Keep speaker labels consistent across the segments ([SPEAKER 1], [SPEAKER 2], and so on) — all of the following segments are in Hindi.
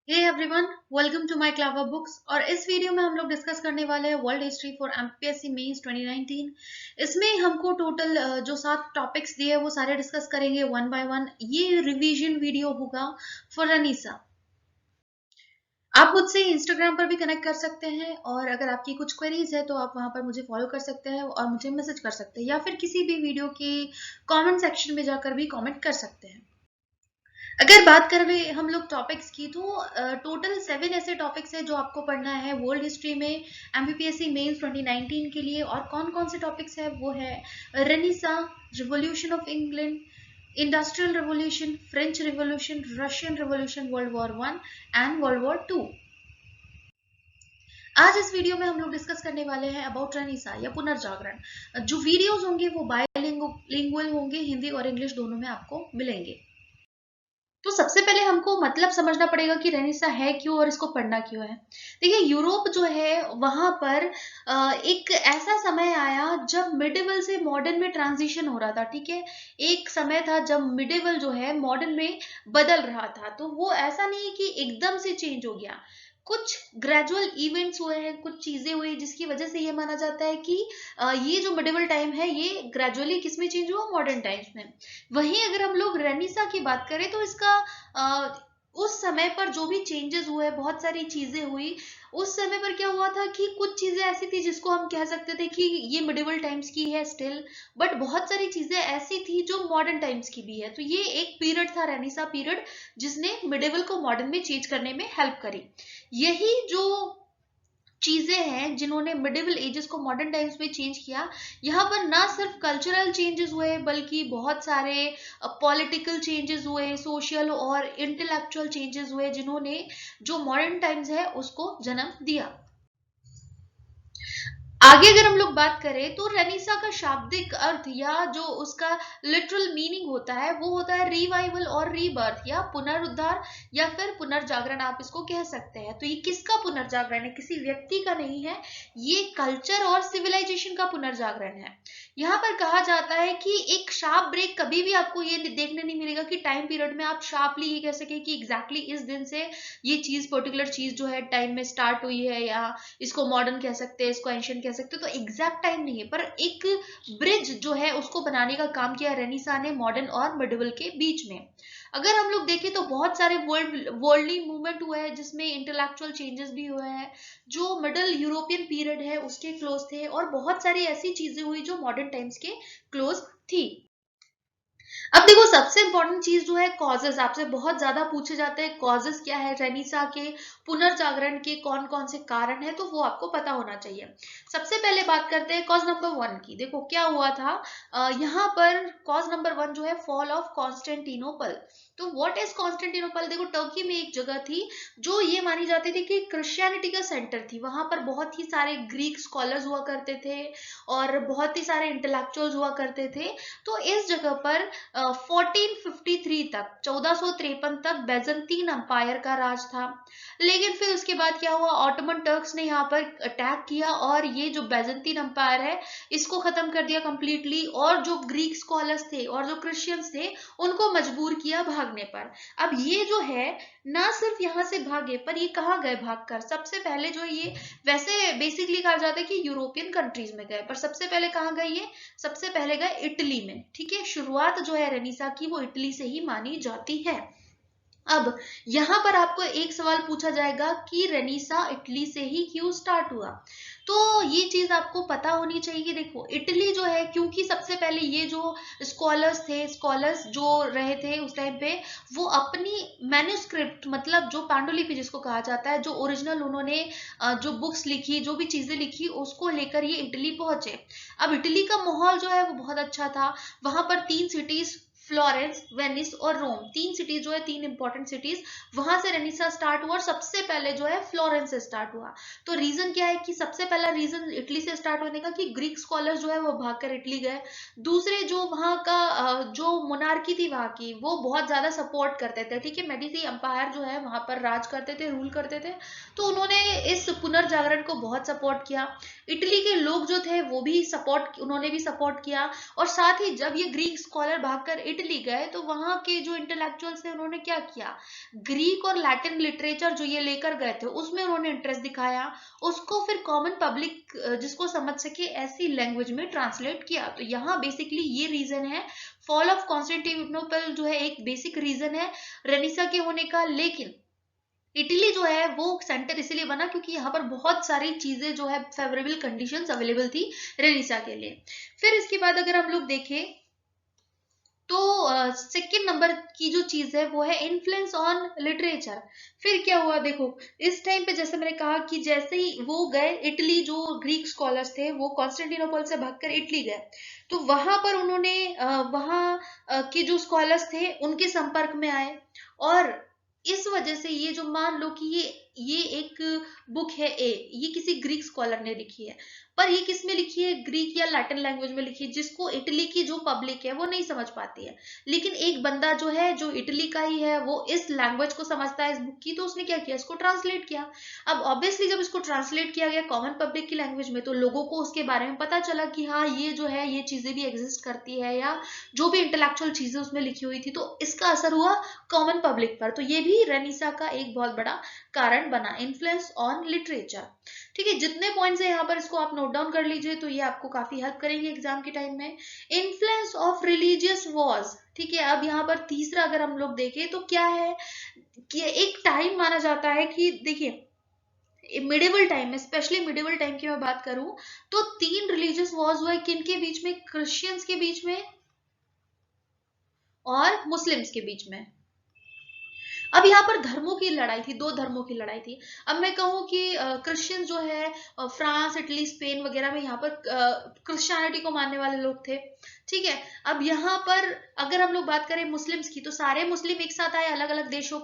[SPEAKER 1] Hey everyone, welcome to my Clava books. और इस वीडियो में हम लोग डिस्कस करने वाले हैं world history for MPSC mains 2019। इसमें हमको टोटल जो 7 टॉपिक्स दिए हैं वो सारे डिस्कस करेंगे वन बाय वन। ये रिवीजन वीडियो होगा फॉर रनीसा। आप मुझसे इंस्टाग्राम पर भी कनेक्ट कर सकते हैं और अगर आपकी कुछ क्वेरीज है तो आप वहां पर मुझे फॉलो कर सकते हैं और मुझे मैसेज कर सकते हैं या फिर किसी भी वीडियो की कमेंट सेक्शन में जाकर भी कमेंट कर सकते हैं। अगर बात कर रहे हम लोग टॉपिक्स की तो टोटल 7 ऐसे टॉपिक्स हैं जो आपको पढ़ना है वर्ल्ड हिस्ट्री में एमपीपीएससी मेंस 2019 के लिए। और कौन कौन से टॉपिक्स है वो है renaissance, revolution of England, industrial revolution, French revolution, Russian revolution, world war one and world war two. आज इस वीडियो में हम लोग डिस्कस करने वाले हैं अबाउट रेनिसा या पुनर्जागरण। जो वीडियोस होंगे वो बायलिंगुअल होंगे, हिंदी और इंग्लिश दोनों में आपको मिलेंगे। तो सबसे पहले हमको मतलब समझना पड़ेगा कि रेनेसां है क्यों और इसको पढ़ना क्यों है। देखिए, यूरोप जो है वहां पर एक ऐसा समय आया जब मिडिवल से मॉडर्न में ट्रांजिशन हो रहा था। ठीक है, एक समय था जब मिडिवल जो है मॉडर्न में बदल रहा था। तो वो ऐसा नहीं है कि एकदम से चेंज हो गया, कुछ ग्रेजुअल इवेंट्स हुए हैं, कुछ चीजें हुई जिसकी वजह से ये माना जाता है कि ये जो मिडिवल टाइम है ये ग्रेजुअली किसमें चेंज हुआ, मॉडर्न टाइम्स में। वहीं अगर हम लोग रेनिसा की बात करें तो इसका उस समय पर जो भी चेंजेस हुए, बहुत सारी चीजें हुई। उस समय पर क्या हुआ था कि कुछ चीजें ऐसी थी जिसको हम कह सकते थे कि ये मिडिवल टाइम्स की है स्टिल, बट बहुत सारी चीजें ऐसी थी जो मॉडर्न टाइम्स की भी है। तो ये एक पीरियड था, रेनिसा पीरियड, जिसने मिडिवल को मॉडर्न में चेंज करने में हेल्प करी। यही जो चीजें हैं जिन्होंने मिडिवल एजेस को मॉडर्न टाइम्स में चेंज किया, यहाँ पर ना सिर्फ कल्चरल चेंजेस हुए बल्कि बहुत सारे पॉलिटिकल चेंजेस हुए, सोशल और इंटेलेक्चुअल चेंजेस हुए, जिन्होंने जो मॉडर्न टाइम्स है उसको जन्म दिया। आगे अगर हम लोग बात करें तो रेनिसा का शाब्दिक अर्थ या जो उसका लिटरल मीनिंग होता है वो होता है रिवाइवल और रीबर्थ या पुनरुद्धार या फिर पुनर्जागरण, आप इसको कह सकते हैं। तो ये किसका पुनर्जागरण है? किसी व्यक्ति का नहीं है, ये कल्चर और सिविलाइजेशन का पुनर्जागरण है। यहाँ पर कहा जाता है कि एक शार्प ब्रेक कभी भी आपको ये देखने नहीं मिलेगा कि टाइम पीरियड में आप शार्पली ये कह सके कि एग्जैक्टली इस दिन से ये चीज, पर्टिकुलर चीज जो है टाइम में स्टार्ट हुई है, या इसको मॉडर्न कह सकते हैं, इसको एंशियंट कह सकते हैं। तो एग्जैक्ट टाइम नहीं है, पर एक ब्रिज जो है उसको बनाने का काम किया रेनिसा ने मॉडर्न और मिडिवल के बीच में। अगर हम लोग देखें तो बहुत सारे वर्ल्डली मूवमेंट हुए हैं जिसमें इंटेलेक्चुअल चेंजेस भी हुए हैं जो मिडल यूरोपियन पीरियड है उसके क्लोज थे, और बहुत सारी ऐसी चीजें हुई जो मॉडर्न टाइम्स के क्लोज थी। अब देखो, सबसे इंपॉर्टेंट चीज जो है कॉजेस, आपसे बहुत ज्यादा पूछे जाते हैं कॉजेस क्या है रेनिसा के पुनर्जागरण के, कौन कौन से कारण है, तो वो आपको पता होना चाहिए। सबसे पहले बात करते हैं कॉज नंबर 1 की। देखो क्या हुआ था, यहाँ पर कॉज नंबर 1 जो है फॉल ऑफ कॉन्स्टेंटिनोपल। तो व्हाट इज कॉन्स्टेंटिनोपल? देखो, टर्की में एक जगह थी जो ये मानी जाती थी कि क्रिश्चियनिटी का सेंटर थी। वहां पर बहुत ही सारे ग्रीक स्कॉलर्स हुआ करते थे और बहुत ही सारे इंटेलेक्चुअल्स हुआ करते थे। तो इस जगह पर 1453 तक, 1453 तक बैजेंटीन अंपायर का राज था। लेकिन फिर उसके बाद क्या हुआ, ऑटोमन टर्क्स ने यहाँ पर अटैक किया और ये जो बैजेंटीन अंपायर है इसको खत्म कर दिया कंप्लीटली, और जो ग्रीक स्कॉलर्स थे और जो क्रिश्चियंस थे उनको मजबूर किया भागने पर। अब ये जो है ना सिर्फ यहाँ से भागे, पर ये कहाँ गए भागकर? सबसे पहले जो ये, वैसे बेसिकली कहा जाता है कि यूरोपियन कंट्रीज में गए, पर सबसे पहले कहाँ गए ये? सबसे पहले गए इटली में। ठीक है, शुरुआत जो है रेनिसा की वो इटली से ही मानी जाती है। अब यहां पर आपको एक सवाल पूछा जाएगा कि रेनिसा इटली से ही क्यों स्टार्ट हुआ। तो ये चीज आपको पता होनी चाहिए कि देखो, इटली जो है, क्योंकि सबसे पहले ये जो स्कॉलर्स थे, स्कॉलर्स जो रहे थे उस टाइम पे, वो अपनी मैन्युस्क्रिप्ट, मतलब जो पांडुलिपि जिसको कहा जाता है, जो ओरिजिनल उन्होंने जो बुक्स लिखी, जो भी चीजें लिखी, उसको लेकर ये इटली पहुंचे। अब इटली का माहौल जो है वो बहुत अच्छा था। वहां पर 3 सिटीज, फ्लोरेंस, वेनिस और रोम, 3 सिटीज जो है, 3 इंपॉर्टेंट सिटीज, वहां से रेनिसा स्टार्ट हुआ। और सबसे पहले जो है फ्लोरेंस से स्टार्ट हुआ। तो रीजन क्या है कि सबसे पहला रीजन इटली से स्टार्ट होने का कि ग्रीक स्कॉलर्स जो है वो भागकर इटली गए। दूसरे, जो वहां का जो मोनार्की थी वहां की, वो बहुत ज्यादा सपोर्ट करते थे। ठीक है, मेडिसी अंपायर जो है वहां पर राज करते थे, रूल करते थे, तो उन्होंने इस पुनर्जागरण को बहुत सपोर्ट किया। इटली के लोग जो थे वो भी सपोर्ट, उन्होंने भी सपोर्ट किया। और साथ ही जब ये ग्रीक स्कॉलर भागकर इटली गए तो वहां के जो इंटेलेक्चुअल्स थे उन्होंने क्या किया, ग्रीक और लैटिन लिटरेचर जो ये लेकर गए थे उसमें उन्होंने इंटरेस्ट दिखाया, उसको फिर कॉमन पब्लिक जिसको समझ सके ऐसी लैंग्वेज में ट्रांसलेट किया। तो यहाँ बेसिकली ये रीजन है, फॉल ऑफ कॉन्स्टेंटिनोपल जो है एक बेसिक रीजन है रेनिसा के होने का। लेकिन इटली जो है वो सेंटर इसीलिए बना क्योंकि यहाँ पर बहुत सारी चीजें जो है फेवरेबल कंडीशंस अवेलेबल थी रेनिसा के लिए। फिर इसके बाद अगर हम लोग देखें तो सेकेंड नंबर की जो चीज है वो है इन्फ्लुएंस ऑन लिटरेचर। फिर क्या हुआ देखो, इस टाइम पे जैसे मैंने कहा कि जैसे ही वो गए इटली, जो ग्रीक स्कॉलर्स थे वो कॉन्स्टेंटिनोपल से भागकर इटली गए, तो वहां पर उन्होंने वहां के जो स्कॉलर्स थे उनके संपर्क में आए, और इस वजह से ये जो मान लो कि ये एक बुक है ये किसी ग्रीक स्कॉलर ने लिखी है, पर ये किस में लिखी है, ग्रीक या लैटिन लैंग्वेज में लिखी है जिसको इटली की जो पब्लिक है वो नहीं समझ पाती है। लेकिन एक बंदा जो है जो इटली का ही है वो इस लैंग्वेज को समझता है इस बुक की, तो उसने क्या किया, इसको ट्रांसलेट किया। अब ऑब्वियसली जब इसको ट्रांसलेट किया गया कॉमन पब्लिक की लैंग्वेज में तो लोगों को उसके बारे में पता चला कि हाँ ये जो है ये चीजें भी एग्जिस्ट करती है, या जो भी इंटेलेक्चुअल चीजें उसमें लिखी हुई थी, तो इसका असर हुआ कॉमन पब्लिक पर। तो ये भी रेनिसा का एक बहुत बड़ा कारण बना, इन्फ्लुएंस ऑन लिटरेचर। ठीक है, जितने पॉइंट्स है यहाँ पर इसको आप नोट डाउन कर लीजिए तो ये आपको काफी हेल्प करेंगे एग्जाम के टाइम में। इन्फ्लुएंस ऑफ रिलीजियस वॉज, ठीक है, अब यहाँ पर तीसरा अगर हम लोग देखें तो क्या है कि एक टाइम माना जाता है कि देखिए मिडिवल टाइम में, स्पेशली मिडिवल टाइम की मैं बात करूं तो 3 रिलीजियस वॉर्स हुए, किन के बीच में, क्रिश्चियंस के बीच में और मुस्लिम्स के बीच में। अब यहाँ पर धर्मों की लड़ाई थी, 2 धर्मों की लड़ाई थी। अब मैं कहूँ कि क्रिश्चियन जो है फ्रांस, इटली, स्पेन वगैरह में यहाँ पर क्रिश्चियनिटी को मानने वाले लोग थे। ठीक है, अब यहाँ पर अगर हम लोग बात करें मुस्लिम्स की तो सारे मुस्लिम एक साथ आए, अलग अलग देशों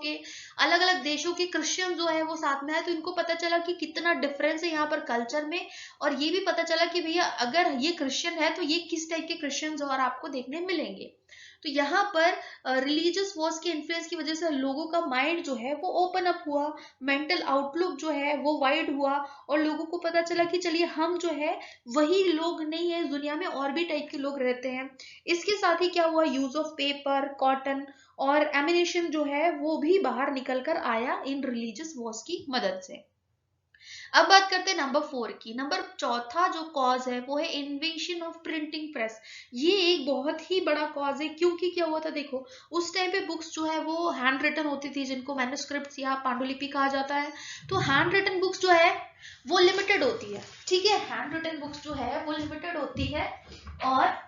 [SPEAKER 1] के क्रिश्चियन जो है वो साथ में आए, तो इनको पता चला कि कितना डिफरेंस है यहाँ पर कल्चर में, और ये भी पता चला कि भैया अगर ये क्रिश्चियन है तो ये किस टाइप के क्रिश्चियन और आपको देखने मिलेंगे। तो यहाँ पर रिलीजियस वॉर्स के इन्फ्लुएंस की वजह से लोगों का माइंड जो है वो ओपन अप हुआ, मेंटल आउटलुक जो है वो वाइड हुआ, और लोगों को पता चला कि चलिए हम जो है वही लोग नहीं है, इस दुनिया में और भी टाइप के लोग रहते हैं। इसके साथ ही क्या हुआ, यूज ऑफ पेपर, कॉटन और एमिनेशन जो है वो भी बाहर निकल कर आया इन रिलीजियस वॉर्स की मदद से। अब बात करते हैं नंबर 4 की। नंबर चौथा जो कॉज है वो है इन्वेंशन ऑफ प्रिंटिंग प्रेस। ये एक बहुत ही बड़ा कॉज है, क्योंकि क्या हुआ था देखो, उस टाइम पे बुक्स जो है वो हैंड रिटन होती थी, जिनको मैन्युस्क्रिप्ट्स या पांडुलिपि कहा जाता है। तो हैंड रिटन बुक्स जो है वो लिमिटेड होती है। ठीक है, हैंड रिटन बुक्स जो है वो लिमिटेड होती है, और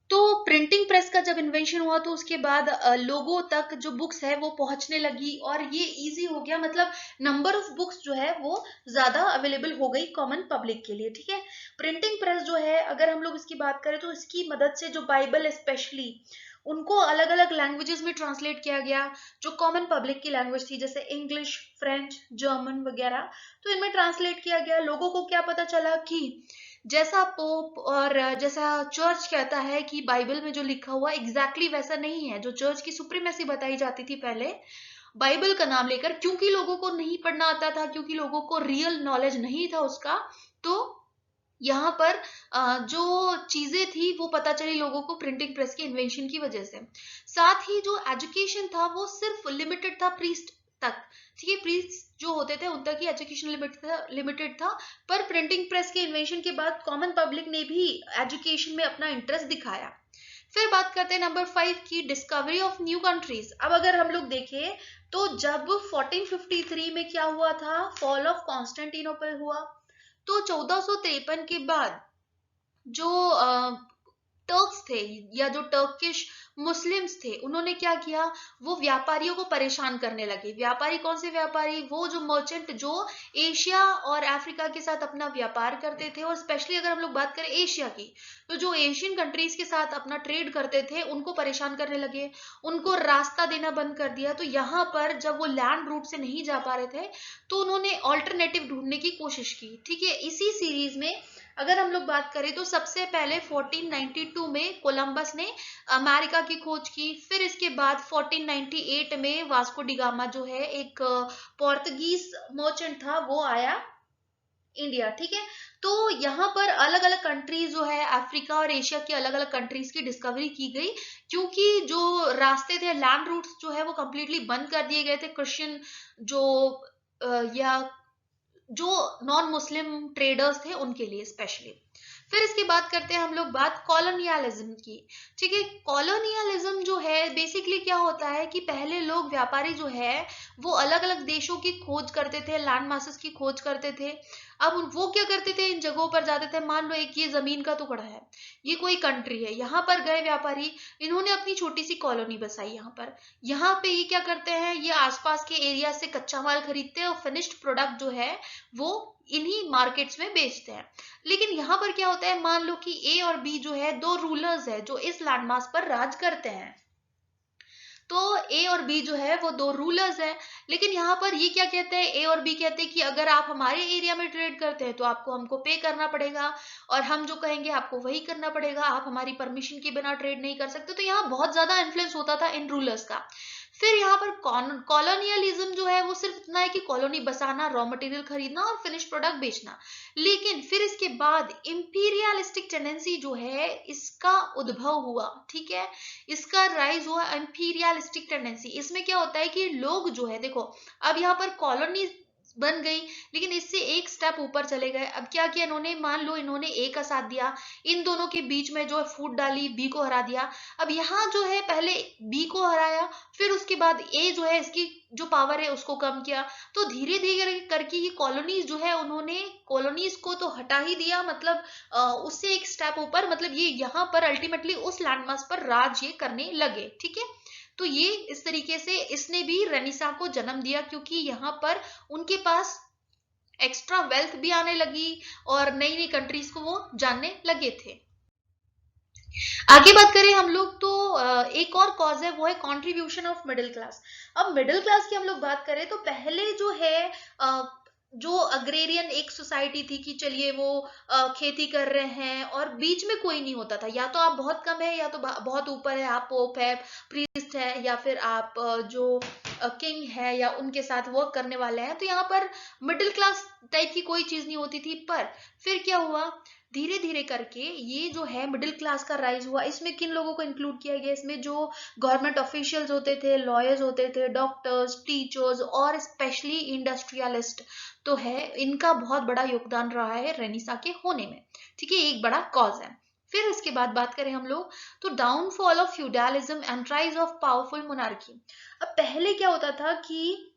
[SPEAKER 1] तो प्रिंटिंग प्रेस का जब इन्वेंशन हुआ तो उसके बाद लोगों तक जो बुक्स है वो पहुंचने लगी, और ये इजी हो गया, मतलब नंबर ऑफ बुक्स जो है वो ज्यादा अवेलेबल हो गई कॉमन पब्लिक के लिए। ठीक है, प्रिंटिंग प्रेस जो है अगर हम लोग इसकी बात करें तो इसकी मदद से जो बाइबल स्पेशली उनको अलग अलग लैंग्वेजेस में ट्रांसलेट किया गया, जो कॉमन पब्लिक की लैंग्वेज थी जैसे इंग्लिश, फ्रेंच, जर्मन वगैरह, तो इनमें ट्रांसलेट किया गया। लोगों को क्या पता चला कि जैसा पोप और जैसा चर्च कहता है कि बाइबल में जो लिखा हुआ एग्जैक्टली वैसा नहीं है, जो चर्च की सुप्रीमेसी बताई जाती थी पहले बाइबल का नाम लेकर, क्योंकि लोगों को नहीं पढ़ना आता था, क्योंकि लोगों को रियल नॉलेज नहीं था उसका, तो यहाँ पर जो चीजें थी वो पता चली लोगों को प्रिंटिंग प्रेस के इन्वेंशन की वजह से। साथ ही जो एजुकेशन था वो सिर्फ लिमिटेड था प्रीस्ट तक। ठीक है, प्रीस्ट जो होते थे उन तक ही एजुकेशन लिमिटेड था, पर प्रिंटिंग प्रेस के इन्वेंशन के बाद कॉमन पब्लिक ने भी एजुकेशन में अपना इंटरेस्ट दिखाया। फिर बात करते हैं नंबर 5 की, डिस्कवरी ऑफ न्यू कंट्रीज। अब अगर हम लोग देखें तो जब 1453 में क्या हुआ था, फॉल ऑफ कॉन्स्टेंटिनोपल हुआ, तो 1453 के बाद जो टर्क्स थे या जो टर्किश मुस्लिम्स थे उन्होंने क्या किया, वो व्यापारियों को परेशान करने लगे। व्यापारी कौन से व्यापारी, वो जो मर्चेंट जो एशिया और अफ्रीका के साथ अपना व्यापार करते थे, और स्पेशली अगर हम लोग बात करें एशिया की तो जो एशियन कंट्रीज के साथ अपना ट्रेड करते थे उनको परेशान करने लगे, उनको रास्ता देना बंद कर दिया। तो यहाँ पर जब वो लैंड रूट से नहीं जा पा रहे थे तो उन्होंने ऑल्टरनेटिव ढूंढने की कोशिश की। ठीक है, इसी सीरीज में अगर हम लोग बात करें तो सबसे पहले 1492 में कोलंबस ने अमेरिका की खोज की। फिर इसके बाद 1498 में वास्को डी गामा जो है एक पोर्तुगीज मर्चेंट था, वो आया इंडिया। ठीक है, तो यहाँ पर अलग अलग कंट्रीज जो है अफ्रीका और एशिया की अलग अलग कंट्रीज की डिस्कवरी की गई, क्योंकि जो रास्ते थे, लैंड रूट्स जो है वो कंप्लीटली बंद कर दिए गए थे क्रिश्चियन जो या जो नॉन मुस्लिम ट्रेडर्स थे उनके लिए स्पेशली। फिर इसके बाद करते हैं हम लोग बात कॉलोनियलिज्म की। ठीक है, कॉलोनियलिज्म जो है बेसिकली क्या होता है कि पहले लोग व्यापारी जो है वो अलग अलग देशों की खोज करते थे, लैंड मासेस की खोज करते थे। अब वो क्या करते थे, इन जगहों पर जाते थे, मान लो एक ये जमीन का टुकड़ा है, ये कोई कंट्री है, यहाँ पर गए व्यापारी, इन्होंने अपनी छोटी सी कॉलोनी बसाई यहाँ पर। यहाँ पे ये क्या करते हैं, ये आसपास के एरिया से कच्चा माल खरीदते हैं और फिनिश्ड प्रोडक्ट जो है वो इन्हीं मार्केट्स में बेचते हैं। लेकिन यहाँ पर क्या होता है, मान लो कि ए और बी जो है दो रूलर्स है जो इस लैंडमास पर राज करते हैं। तो ए और बी जो है वो दो रूलर्स हैं। लेकिन यहाँ पर ये क्या कहते हैं, ए और बी कहते हैं कि अगर आप हमारे एरिया में ट्रेड करते हैं तो आपको हमको पे करना पड़ेगा, और हम जो कहेंगे आपको वही करना पड़ेगा, आप हमारी परमिशन के बिना ट्रेड नहीं कर सकते। तो यहाँ बहुत ज्यादा इन्फ्लुएंस होता था इन रूलर्स का। फिर यहाँ पर कॉलोनियलिज्म जो है वो सिर्फ इतना है कि कॉलोनी बसाना, रॉ मटेरियल खरीदना और फिनिश प्रोडक्ट बेचना। लेकिन फिर इसके बाद इंपीरियलिस्टिक टेंडेंसी जो है इसका उद्भव हुआ। ठीक है, इसका राइज हुआ इंपीरियलिस्टिक टेंडेंसी। इसमें क्या होता है कि लोग जो है, देखो अब यहाँ पर कॉलोनी बन गई, लेकिन इससे एक स्टेप ऊपर चले गए। अब क्या किया इन्होंने, मान लो इन्होंने ए का साथ दिया, इन दोनों के बीच में जो है फूट डाली, बी को हरा दिया। अब यहाँ जो है पहले बी को हराया, फिर उसके बाद ए जो है इसकी जो पावर है उसको कम किया। तो धीरे धीरे करके ये कॉलोनीज जो है उन्होंने कॉलोनीज को तो हटा ही दिया, मतलब उससे एक स्टेप ऊपर, मतलब ये यहाँ पर अल्टीमेटली उस लैंडमास पर राज ये करने लगे। ठीक है, तो ये इस तरीके से इसने भी रेनेसां को जन्म दिया, क्योंकि यहाँ पर उनके पास एक्स्ट्रा वेल्थ भी आने लगी और नई नई कंट्रीज को वो जानने लगे थे। आगे बात करें हम लोग तो एक और कॉज है, वो है कंट्रीब्यूशन ऑफ मिडिल क्लास। अब मिडिल क्लास की हम लोग बात करें तो पहले जो है जो अग्रेरियन एक सोसाइटी थी कि चलिए वो खेती कर रहे हैं और बीच में कोई नहीं होता था, या तो आप बहुत कम है या तो बहुत ऊपर है, आप पोप है, प्रीस्ट है, या फिर आप जो किंग है या उनके साथ वर्क करने वाले हैं। तो यहाँ पर मिडिल क्लास टाइप की कोई चीज नहीं होती थी। पर फिर क्या हुआ, धीरे धीरे करके ये जो है मिडिल क्लास का राइज हुआ। इसमें किन लोगों को इंक्लूड किया गया, इसमें जो गवर्नमेंट ऑफिशियल्स होते थे, लॉयर्स होते थे, डॉक्टर्स, टीचर्स और स्पेशली इंडस्ट्रियलिस्ट तो है, इनका बहुत बड़ा योगदान रहा है रेनेसां के होने में। ठीक है, एक बड़ा कॉज है। फिर इसके बाद बात करें हम लोग तो downfall of feudalism and rise of powerful monarchy. अब पहले क्या होता था कि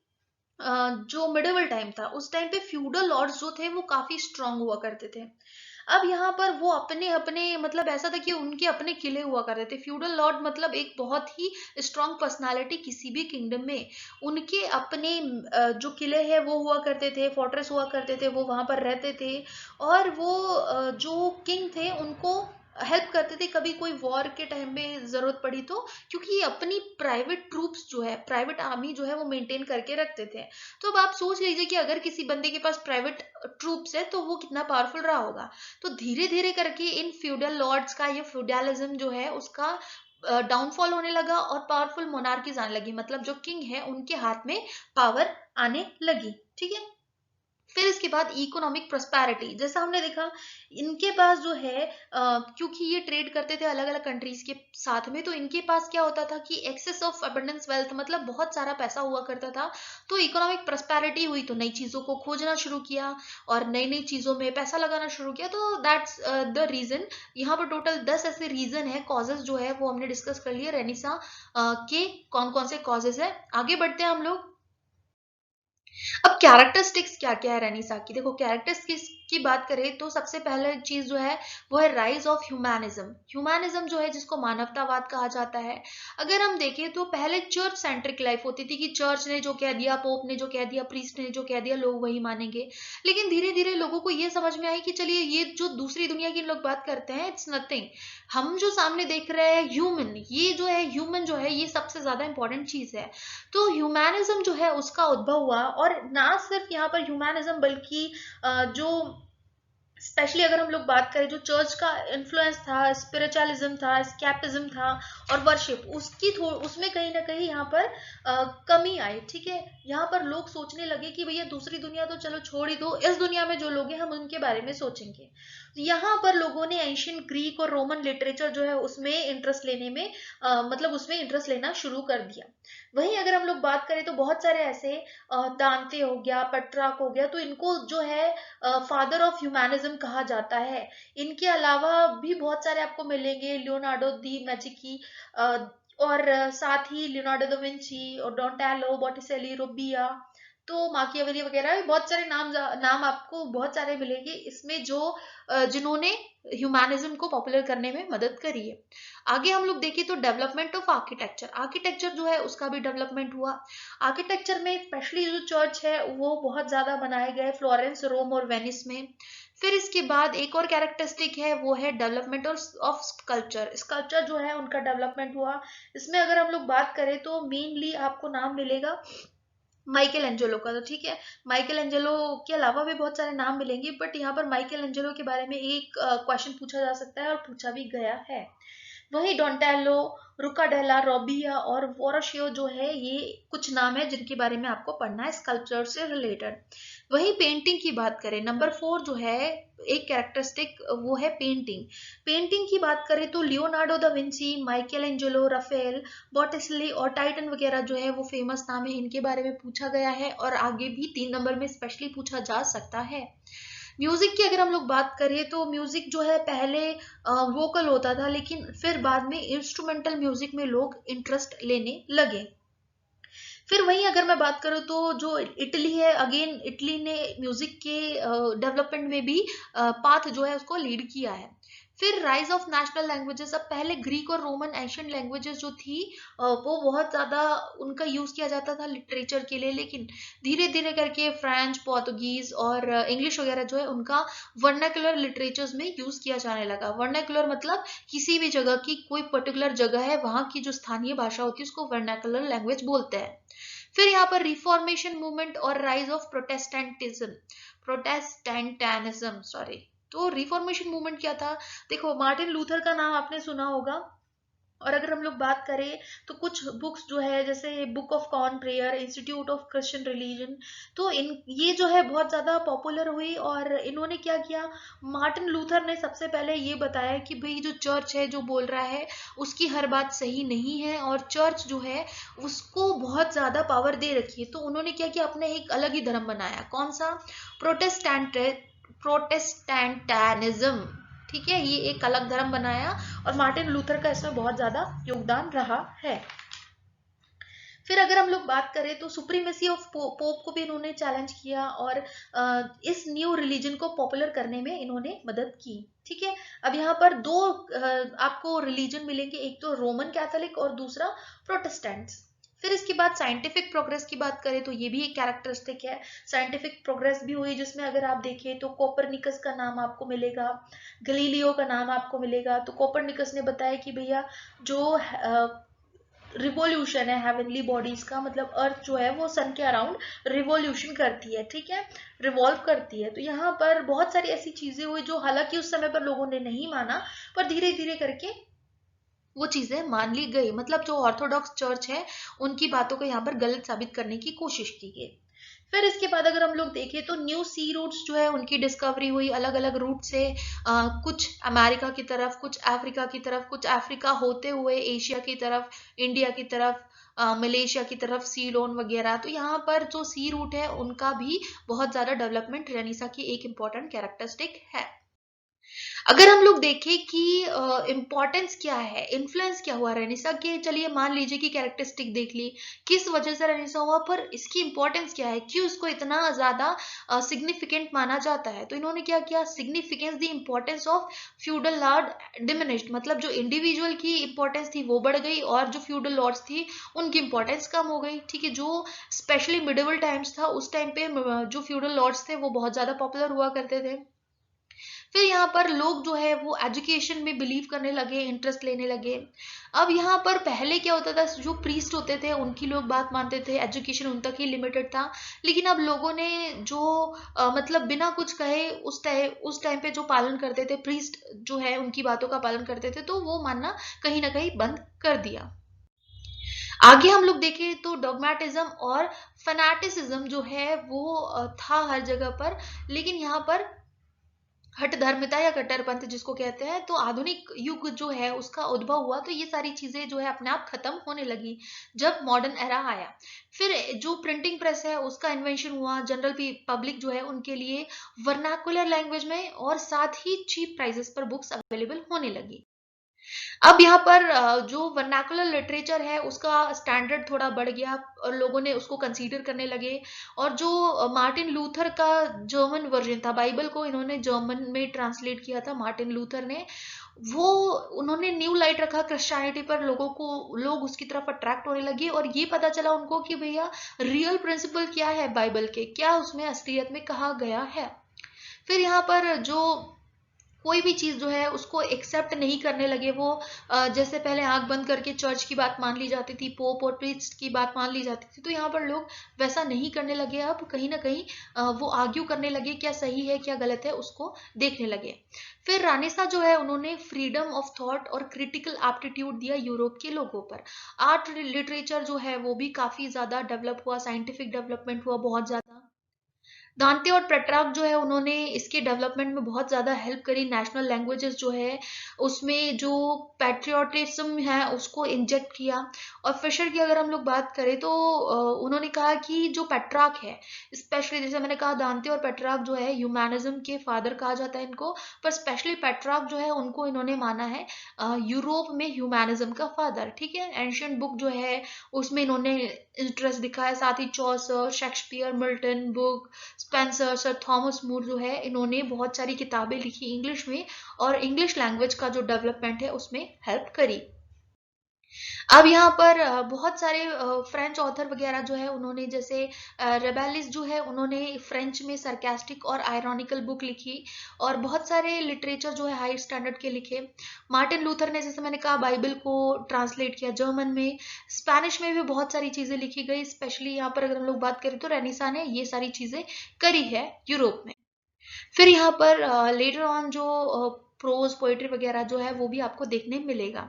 [SPEAKER 1] जो मिडिवल टाइम था उस टाइम पे फ्यूडल लॉर्ड्स जो थे वो काफी स्ट्रांग हुआ करते थे। अब यहाँ पर वो अपने अपने मतलब ऐसा था कि उनके अपने किले हुआ करते थे। फ्यूडल लॉर्ड मतलब एक बहुत ही स्ट्रांग पर्सनालिटी किसी भी किंगडम में, उनके अपने जो किले हैं वो हुआ करते थे, फोर्ट्रेस हुआ करते थे, वो वहां पर रहते थे। और वो जो किंग थे उनको हेल्प करते थे कभी कोई वॉर के टाइम में जरूरत पड़ी तो, क्योंकि ये अपनी प्राइवेट ट्रूप्स जो है, प्राइवेट आर्मी जो है वो मेंटेन करके रखते थे। तो अब आप सोच लीजिए कि अगर किसी बंदे के पास प्राइवेट ट्रूप्स है तो वो कितना पावरफुल रहा होगा। तो धीरे धीरे करके इन फ्यूडल लॉर्ड्स का, ये फ्यूडलिज्म जो है उसका डाउनफॉल होने लगा और पावरफुल मोनार्कीज आने लगी, मतलब जो किंग है उनके हाथ में पावर आने लगी। ठीक है, फिर इसके बाद इकोनॉमिक प्रोस्पेरिटी, जैसा हमने देखा इनके पास जो है क्योंकि ये ट्रेड करते थे अलग अलग कंट्रीज के साथ में, तो इनके पास क्या होता था कि एक्सेस ऑफ अबंडेंस वेल्थ, मतलब बहुत सारा पैसा हुआ करता था। तो इकोनॉमिक प्रोस्पेरिटी हुई तो नई चीजों को खोजना शुरू किया और नई नई चीजों में पैसा लगाना शुरू किया। तो दैट्स द रीजन। यहाँ पर टोटल 10 ऐसे रीजन है, कॉजेज जो है वो हमने डिस्कस कर लिए रेनेसां के कौन कौन से कॉजेज है। आगे बढ़ते हैं हम लोग। अब कैरेक्टरिस्टिक्स क्या क्या है रेनेसां की, देखो कैरेक्टरिस्टिक्स की बात करें तो सबसे पहले चीज जो है वो है राइज ऑफ ह्यूमैनिज्म। ह्यूमैनिज्म जो है जिसको मानवतावाद कहा जाता है। अगर हम देखें तो पहले चर्च सेंट्रिक लाइफ होती थी कि चर्च ने जो कह दिया, पोप ने जो कह दिया, प्रीस्ट ने जो कह दिया, लोग वही मानेंगे। लेकिन धीरे धीरे लोगों को ये समझ में आई कि चलिए ये जो दूसरी दुनिया की लोग बात करते हैं इट्स नथिंग, हम जो सामने देख रहे हैं ह्यूमन, ये जो है ह्यूमन जो है ये सबसे ज्यादा इंपॉर्टेंट चीज है। तो ह्यूमैनिज्म जो है उसका उद्भव हुआ। और ना सिर्फ यहाँ पर ह्यूमैनिज्म बल्कि जो स्पेशली अगर हम लोग बात करें, जो चर्च का इन्फ्लुएंस था, स्पिरिचुअलिज्म था, स्कैपिज्म था और वर्शिप, उसमें कहीं ना कहीं यहाँ पर कमी आई। ठीक है, यहाँ पर लोग सोचने लगे कि भैया दूसरी दुनिया तो चलो छोड़ ही दो, इस दुनिया में जो लोग हैं हम उनके बारे में सोचेंगे। तो यहाँ पर लोगों ने एंशियंट ग्रीक और रोमन लिटरेचर जो है उसमें इंटरेस्ट लेने में मतलब उसमें इंटरेस्ट लेना शुरू कर दिया। वहीं अगर हम लोग बात करें तो बहुत सारे ऐसे दांते हो गया, पेट्राक हो गया, तो इनको जो है फादर ऑफ ह्यूमैनिज्म कहा जाता है। इनके अलावा भी बहुत सारे आपको मिलेंगे, लियोनार्डो दी मैजिकी, और साथ ही लियोनार्डो दा विंची और डोंटेलो, बॉटिसेली, रोबिया, तो माकियावेली वगैरह बहुत सारे नाम आपको बहुत सारे मिलेंगे इसमें, जो जिन्होंने ह्यूमैनिज्म को पॉपुलर करने में मदद करी है। आगे हम लोग देखें तो डेवलपमेंट ऑफ आर्किटेक्चर, आर्किटेक्चर जो है उसका भी डेवलपमेंट हुआ। आर्किटेक्चर में स्पेशली जो चर्च है वो बहुत ज्यादा बनाए गए फ्लोरेंस, रोम और वेनिस में। फिर इसके बाद एक और कैरेक्टरिस्टिक है, वो है डेवलपमेंट ऑफ स्कल्पचर, स्कल्पचर जो है उनका डेवलपमेंट हुआ। इसमें अगर हम लोग बात करें तो मेनली आपको नाम मिलेगा माइकल एंजेलो का। तो ठीक है, माइकल एंजेलो के अलावा भी बहुत सारे नाम मिलेंगे, बट यहाँ पर माइकल एंजेलो के बारे में एक क्वेश्चन पूछा जा सकता है और पूछा भी गया है। वही डोंटेलो, रुकाडेला, रोबिया और वोराशियो जो है, ये कुछ नाम है जिनके बारे में आपको पढ़ना है स्कल्पचर से रिलेटेड। वही पेंटिंग की बात करें, नंबर 4 जो है एक कैरेक्टरिस्टिक, वो है पेंटिंग। पेंटिंग की बात करें तो Leonardo da Vinci, Michelangelo, Raphael, Botticelli और टाइटन वगैरह जो है वो फेमस नाम है, इनके बारे में पूछा गया है और आगे भी 3 नंबर में स्पेशली पूछा जा सकता है। म्यूजिक की अगर हम लोग बात करें तो म्यूजिक जो है पहले वोकल होता था, लेकिन फिर बाद में इंस्ट्रूमेंटल म्यूजिक में लोग इंटरेस्ट लेने लगे। फिर वहीं अगर मैं बात करूँ तो जो इटली है, अगेन इटली ने म्यूजिक के डेवलपमेंट में भी पाथ जो है उसको लीड किया है। फिर राइज ऑफ नेशनल लैंग्वेजेस, अब पहले ग्रीक और रोमन एंशियंट लैंग्वेजेस जो थी वो बहुत ज्यादा उनका यूज किया जाता था लिटरेचर के लिए, लेकिन धीरे धीरे करके फ्रेंच, पोर्तुगीज और इंग्लिश वगैरह जो है उनका वर्नाकुलर लिटरेचर्स में यूज किया जाने लगा। वर्नाकुलर मतलब किसी भी जगह की कोई पर्टिकुलर जगह है वहां की जो स्थानीय भाषा होती है उसको वर्नाकुलर लैंग्वेज बोलते हैं। फिर यहाँ पर रिफॉर्मेशन मूवमेंट और राइज ऑफ प्रोटेस्टेंटिज्म सॉरी। तो रिफॉर्मेशन मूवमेंट क्या था? देखो, मार्टिन लूथर का नाम आपने सुना होगा। और अगर हम लोग बात करें तो कुछ बुक्स जो है, जैसे book of common prayer, institute of Christian religion, तो इन ये जो है बहुत ज्यादा पॉपुलर हुई। और इन्होंने क्या किया, मार्टिन लूथर ने सबसे पहले ये बताया कि भाई जो चर्च है जो बोल रहा है उसकी हर बात सही नहीं है, और चर्च जो है उसको बहुत ज्यादा पावर दे रखी है। तो उन्होंने क्या किया, अपने एक अलग ही धर्म बनाया। कौन सा? प्रोटेस्टेंट प्रोटेस्टेंटानिज्म। ठीक है, ये एक अलग धर्म बनाया और मार्टिन लूथर का इसमें बहुत ज्यादा योगदान रहा है। फिर अगर हम लोग बात करें तो सुप्रीमेसी ऑफ पोप को भी इन्होंने चैलेंज किया और इस न्यू रिलीजन को पॉपुलर करने में इन्होंने मदद की। ठीक है, अब यहाँ पर दो आपको रिलीजन मिलेंगे, एक तो रोमन कैथोलिक और दूसरा प्रोटेस्टेंट्स। फिर इसके बाद साइंटिफिक प्रोग्रेस की बात करें तो ये भी एक कैरेक्टरिस्टिक है। साइंटिफिक प्रोग्रेस भी हुई जिसमें अगर आप देखें तो कोपरनिकस का नाम आपको मिलेगा, गलीलियो का नाम आपको मिलेगा। तो कोपरनिकस ने बताया कि भैया जो रिवोल्यूशन है हेवनली बॉडीज का, मतलब अर्थ जो है वो सन के अराउंड रिवोल्यूशन करती है। ठीक है, रिवॉल्व करती है। तो यहाँ पर बहुत सारी ऐसी चीजें हुई जो हालांकि उस समय पर लोगों ने नहीं माना, पर धीरे धीरे करके वो चीजें मान ली गई। मतलब जो ऑर्थोडॉक्स चर्च है उनकी बातों को यहाँ पर गलत साबित करने की कोशिश की गई। फिर इसके बाद अगर हम लोग देखें तो न्यू सी रूट्स जो है उनकी डिस्कवरी हुई, अलग अलग रूट से, कुछ अमेरिका की तरफ, कुछ अफ्रीका की तरफ, कुछ अफ्रीका होते हुए एशिया की तरफ, इंडिया की तरफ, मलेशिया की तरफ, सीलोन वगैरह। तो यहाँ पर जो सी रूट है उनका भी बहुत ज्यादा डेवलपमेंट रेनिसा की एक इम्पॉर्टेंट कैरेक्टरिस्टिक है। अगर हम लोग देखें कि इम्पोर्टेंस क्या है, इन्फ्लुएंस क्या हुआ रेनेसा के, चलिए मान लीजिए कि कैरेक्टरिस्टिक देख ली, किस वजह से रेनेसा हुआ, पर इसकी इम्पोर्टेंस क्या है, क्यों इसको इतना ज्यादा सिग्निफिकेंट माना जाता है। तो इन्होंने क्या किया, significance the importance of feudal Lord diminished, मतलब जो इंडिविजुअल की इंपॉर्टेंस थी वो बढ़ गई और जो फ्यूडल लॉर्ड्स थी उनकी इंपॉर्टेंस कम हो गई। ठीक है, जो स्पेशली मिडिवल टाइम्स था उस टाइम पे जो फ्यूडल लॉर्ड्स थे वो बहुत ज्यादा पॉपुलर हुआ करते थे। फिर यहाँ पर लोग जो है वो एजुकेशन में बिलीव करने लगे, इंटरेस्ट लेने लगे। अब यहाँ पर पहले क्या होता था, जो प्रीस्ट होते थे उनकी लोग बात मानते थे, एजुकेशन उन तक ही लिमिटेड था। लेकिन अब लोगों ने जो मतलब बिना कुछ कहे उस टाइम पे जो पालन करते थे, प्रीस्ट जो है उनकी बातों का पालन करते थे, तो वो मानना कहीं ना कहीं बंद कर दिया। आगे हम लोग देखें तो डॉगमेटिज्म और फैनेटिसिज्म जो है वो था हर जगह पर। लेकिन यहाँ पर हठ धर्मिता या कट्टरपंथ जिसको कहते हैं, तो आधुनिक युग जो है उसका उद्भव हुआ, तो ये सारी चीजें जो है अपने आप खत्म होने लगी जब मॉडर्न एरा आया। फिर जो प्रिंटिंग प्रेस है उसका इन्वेंशन हुआ, जनरल पब्लिक जो है उनके लिए वर्नाकुलर लैंग्वेज में और साथ ही चीप प्राइसेस पर बुक्स अवेलेबल होने लगी। अब यहाँ पर जो वर्नाकुलर लिटरेचर है उसका स्टैंडर्ड थोड़ा बढ़ गया और लोगों ने उसको कंसीडर करने लगे। और जो मार्टिन लूथर का जर्मन वर्जन था, बाइबल को इन्होंने जर्मन में ट्रांसलेट किया था मार्टिन लूथर ने, वो उन्होंने न्यू लाइट रखा क्रिश्चियनिटी पर, लोग उसकी तरफ अट्रैक्ट होने लगे और ये पता चला उनको कि भैया रियल प्रिंसिपल क्या है बाइबल के, क्या उसमें असलियत में कहा गया है। फिर यहाँ पर जो कोई भी चीज जो है उसको एक्सेप्ट नहीं करने लगे वो, जैसे पहले आंख बंद करके चर्च की बात मान ली जाती थी, पोप और प्रीस्ट की बात मान ली जाती थी, तो यहाँ पर लोग वैसा नहीं करने लगे। अब कहीं ना कहीं वो आर्ग्यू करने लगे, क्या सही है क्या गलत है उसको देखने लगे। फिर रानिसा जो है उन्होंने फ्रीडम ऑफ थॉट और क्रिटिकल एप्टीट्यूड दिया यूरोप के लोगों पर। आर्ट लिटरेचर जो है वो भी काफी ज्यादा डेवलप हुआ, साइंटिफिक डेवलपमेंट हुआ बहुत ज्यादा। दांते और पेट्रार्क जो है उन्होंने इसके डेवलपमेंट में बहुत ज़्यादा हेल्प करी। नेशनल लैंग्वेजेस जो है उसमें जो पैट्रियोटिज्म है उसको इंजेक्ट किया। और फिशर की अगर हम लोग बात करें तो उन्होंने कहा कि जो पेट्रार्क है, स्पेशली जैसे मैंने कहा दांते और पेट्रार्क जो है ह्यूमैनिज्म के फादर कहा जाता है इनको, पर स्पेशली पेट्रार्क जो है उनको इन्होंने माना है यूरोप में ह्यूमैनिज्म का फादर। ठीक है, एंशियंट बुक जो है उसमें इन्होंने इंटरेस्ट दिखाया, साथ ही Chaucer, Shakespeare, Milton book, Spenser, sir Thomas More जो है इन्होंने बहुत सारी किताबें लिखी इंग्लिश में और इंग्लिश लैंग्वेज का जो डेवलपमेंट है उसमें हेल्प करी। अब यहाँ पर बहुत सारे फ्रेंच ऑथर वगैरह जो है उन्होंने, जैसे रेबेलिस जो है उन्होंने फ्रेंच में सरकास्टिक और आयरॉनिकल बुक लिखी और बहुत सारे लिटरेचर जो है हाई स्टैंडर्ड के लिखे। मार्टिन लूथर ने, जैसे मैंने कहा, बाइबल को ट्रांसलेट किया जर्मन में। स्पेनिश में भी बहुत सारी चीजें लिखी गई, स्पेशली यहाँ पर अगर हम लोग बात करें तो रेनेसा ने ये सारी चीजें करी है यूरोप में। फिर यहाँ पर लेटर ऑन जो प्रोज पोएट्री वगैरह जो है वो भी आपको देखने मिलेगा।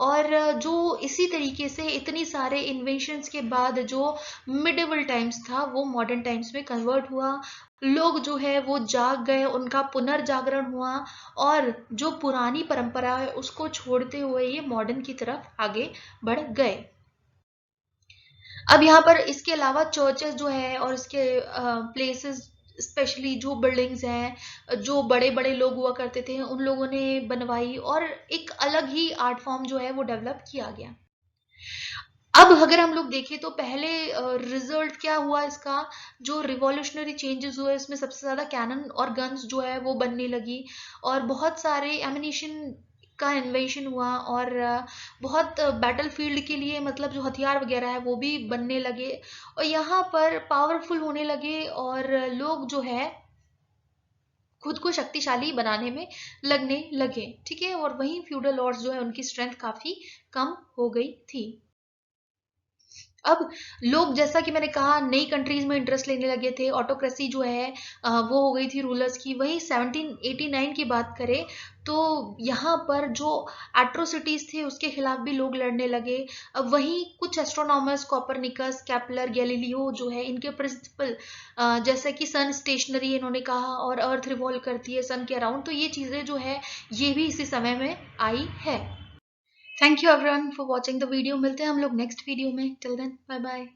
[SPEAKER 1] और जो इसी तरीके से इतनी सारे इन्वेंशंस के बाद जो मिडिवल टाइम्स था वो मॉडर्न टाइम्स में कन्वर्ट हुआ। लोग जो है वो जाग गए, उनका पुनर्जागरण हुआ और जो पुरानी परंपरा है उसको छोड़ते हुए ये मॉडर्न की तरफ आगे बढ़ गए। अब यहाँ पर इसके अलावा चर्चेस जो है और इसके प्लेसेस, स्पेशली जो बिल्डिंग्स हैं जो बड़े बड़े लोग हुआ करते थे उन लोगों ने बनवाई और एक अलग ही आर्ट फॉर्म जो है वो डेवलप किया गया। अब अगर हम लोग देखें तो पहले रिजल्ट क्या हुआ इसका, जो रिवॉल्यूशनरी चेंजेस हुए इसमें सबसे ज्यादा कैनन और गन्स जो है वो बनने लगी और बहुत सारे एमिनेशन का इन्वेंशन हुआ और बहुत बैटल फील्ड के लिए मतलब जो हथियार वगैरह है वो भी बनने लगे और यहाँ पर पावरफुल होने लगे और लोग जो है खुद को शक्तिशाली बनाने में लगने लगे। ठीक है, और वहीं फ्यूडल लॉर्ड्स जो है उनकी स्ट्रेंथ काफी कम हो गई थी। अब लोग, जैसा कि मैंने कहा, नई कंट्रीज में इंटरेस्ट लेने लगे थे, ऑटोक्रेसी जो है वो हो गई थी रूलर्स की। वहीं 1789 की बात करें तो यहाँ पर जो एट्रोसिटीज थे उसके खिलाफ भी लोग लड़ने लगे। अब वहीं कुछ एस्ट्रोनॉमर्स, कॉपरनिकस, केपलर, गैलीलियो जो है इनके प्रिंसिपल, जैसे कि सन स्टेशनरी इन्होंने कहा और अर्थ रिवॉल्व करती है सन के अराउंड, तो ये चीजें जो है ये भी इसी समय में आई है। Thank you everyone for watching the video. मिलते हैं हम लोग नेक्स्ट वीडियो में। Till then bye bye.